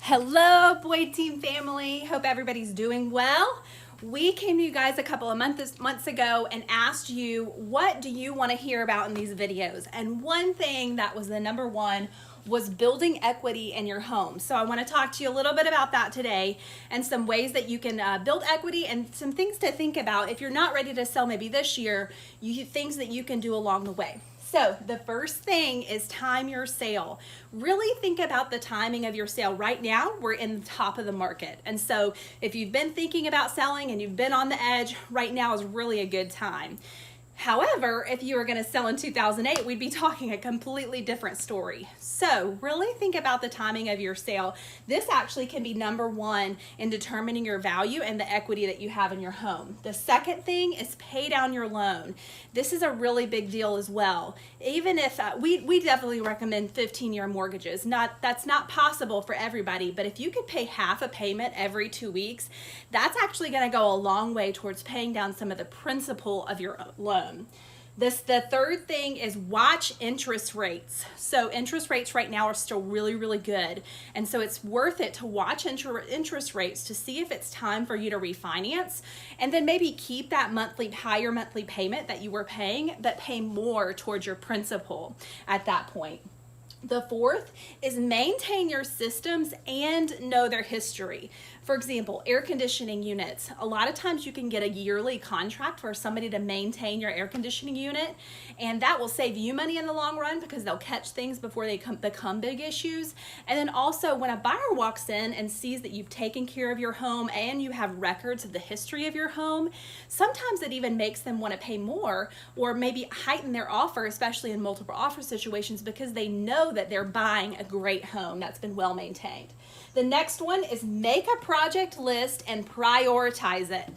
Hello, Boyd Team family. Hope everybody's doing well. We came to you guys a couple of months ago and asked you, what do you want to hear about in these videos? And one thing that was the number one was building equity in your home. So I want to talk to you a little bit about that today and some ways that you can build equity and some things to think about if you're not ready to sell maybe this year, things that you can do along the way. So the first thing is time your sale. Really think about the timing of your sale. Right now, we're in the top of the market. And so if you've been thinking about selling and you've been on the edge, right now is really a good time. However, if you were going to sell in 2008, we'd be talking a completely different story. So really think about the timing of your sale. This actually can be number one in determining your value and the equity that you have in your home. The second thing is pay down your loan. This is a really big deal as well. Even if we definitely recommend 15-year mortgages. That's not possible for everybody, but if you could pay half a payment every 2 weeks, that's actually going to go a long way towards paying down some of the principal of your loan. The third thing is watch interest rates. So interest rates right now are still really, really good. And so it's worth it to watch interest rates to see if it's time for you to refinance and then maybe keep that higher monthly payment that you were paying, but pay more towards your principal at that point. The fourth is maintain your systems and know their history. For example, air conditioning units. A lot of times you can get a yearly contract for somebody to maintain your air conditioning unit, and that will save you money in the long run because they'll catch things before they become big issues. And then also when a buyer walks in and sees that you've taken care of your home and you have records of the history of your home, sometimes it even makes them want to pay more or maybe heighten their offer, especially in multiple offer situations, because they know that they're buying a great home that's been well maintained. The next one is make a project list and prioritize it.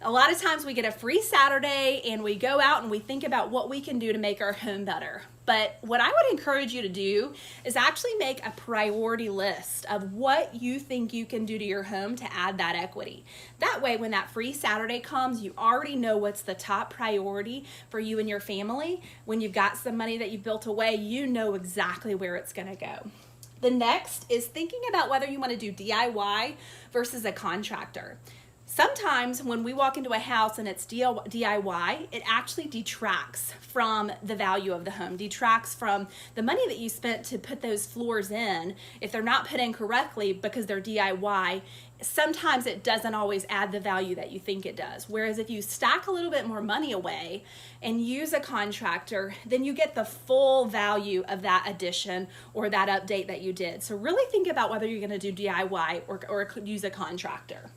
A lot of times we get a free Saturday and we go out and we think about what we can do to make our home better. But what I would encourage you to do is actually make a priority list of what you think you can do to your home to add that equity. That way, when that free Saturday comes, you already know what's the top priority for you and your family. When you've got some money that you've built away, you know exactly where it's going to go. The next is thinking about whether you want to do DIY versus a contractor. Sometimes when we walk into a house and it's DIY, it actually detracts from the value of the home, detracts from the money that you spent to put those floors in. If they're not put in correctly because they're DIY, sometimes it doesn't always add the value that you think it does. Whereas if you stack a little bit more money away and use a contractor, then you get the full value of that addition or that update that you did. So really think about whether you're going to do DIY or use a contractor.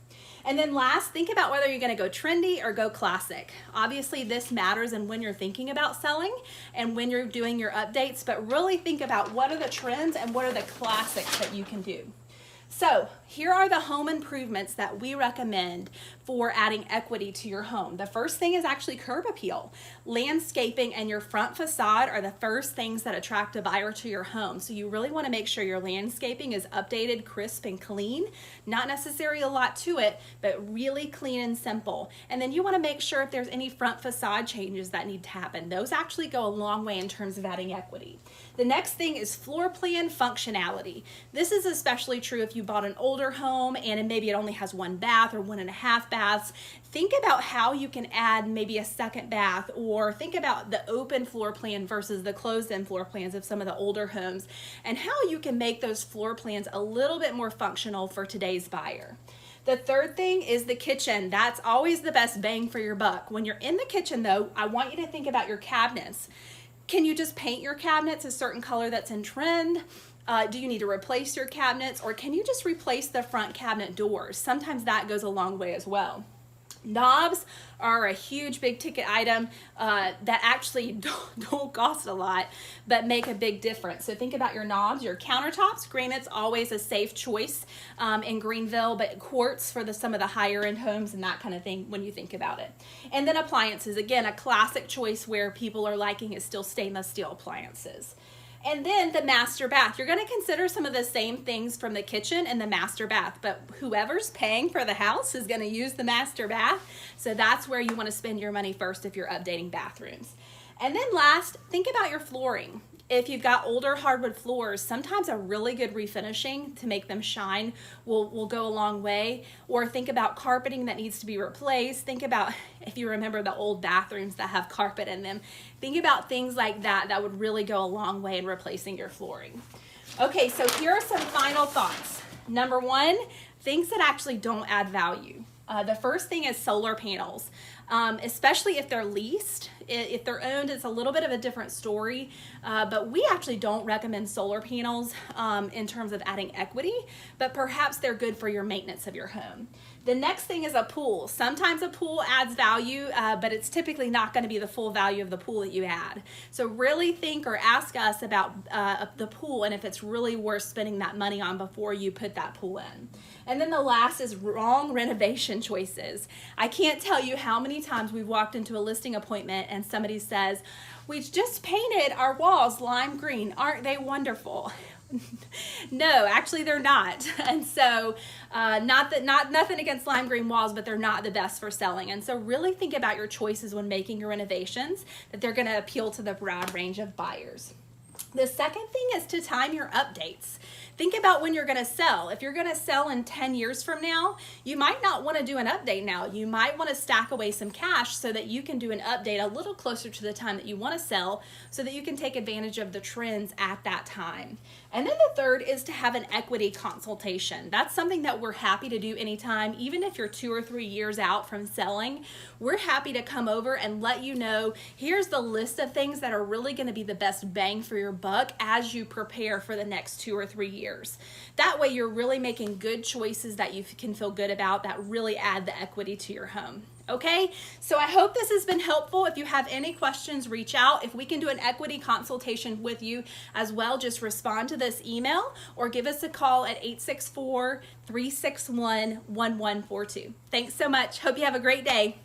And then last, think about whether you're going to go trendy or go classic. Obviously, this matters in when you're thinking about selling and when you're doing your updates, but really think about what are the trends and what are the classics that you can do. So here are the home improvements that we recommend for adding equity to your home. The first thing is actually curb appeal. Landscaping and your front facade are the first things that attract a buyer to your home. So you really want to make sure your landscaping is updated, crisp, and clean. Not necessarily a lot to it, but really clean and simple. And then you want to make sure if there's any front facade changes that need to happen. Those actually go a long way in terms of adding equity. The next thing is floor plan functionality. This is especially true if you bought an older home and maybe it only has 1 bath or 1.5 baths. Think about how you can add maybe a second bath, or think about the open floor plan versus the closed-in floor plans of some of the older homes and how you can make those floor plans a little bit more functional for today's buyer. The third thing is the kitchen. That's always the best bang for your buck. When you're in the kitchen though, I want you to think about your cabinets. Can you just paint your cabinets a certain color that's in trend? Do you need to replace your cabinets, or can you just replace the front cabinet doors? Sometimes that goes a long way as well. Knobs are a huge big ticket item that actually don't cost a lot but make a big difference. So think about your knobs, your countertops. Granite's always a safe choice in Greenville, but quartz for some of the higher end homes and that kind of thing when you think about it. And then appliances, again, a classic choice where people are liking is still stainless steel appliances. And then the master bath. You're going to consider some of the same things from the kitchen and the master bath, but whoever's paying for the house is going to use the master bath. So that's where you want to spend your money first if you're updating bathrooms. And then last, think about your flooring. If you've got older hardwood floors, sometimes a really good refinishing to make them shine will go a long way. Or think about carpeting that needs to be replaced. Think about, if you remember the old bathrooms that have carpet in them, think about things like that that would really go a long way in replacing your flooring. Okay, so here are some final thoughts. Number one, things that actually don't add value. The first thing is solar panels, especially if they're leased. If they're owned, it's a little bit of a different story, but we actually don't recommend solar panels in terms of adding equity, but perhaps they're good for your maintenance of your home. The next thing is a pool. Sometimes a pool adds value, but it's typically not going to be the full value of the pool that you add. So really think or ask us about the pool and if it's really worth spending that money on before you put that pool in. And then the last is wrong renovation choices. I can't tell you how many times we've walked into a listing appointment and somebody says, "We just painted our walls lime green. Aren't they wonderful?" No, actually they're not. And so nothing against lime green walls, but they're not the best for selling. And so really think about your choices when making your renovations, that they're going to appeal to the broad range of buyers. The second thing is to time your updates. Think about when you're going to sell. If you're going to sell in 10 years from now, you might not want to do an update now. You might want to stack away some cash so that you can do an update a little closer to the time that you want to sell so that you can take advantage of the trends at that time. And then the third is to have an equity consultation. That's something that we're happy to do anytime, even if you're 2 or 3 years out from selling. We're happy to come over and let you know, here's the list of things that are really going to be the best bang for your buck as you prepare for the next 2 or 3 years. That way you're really making good choices that you can feel good about that really add the equity to your home. Okay, so I hope this has been helpful. If you have any questions, reach out. If we can do an equity consultation with you as well, just respond to this email or give us a call at 864-361-1142. Thanks so much. Hope you have a great day.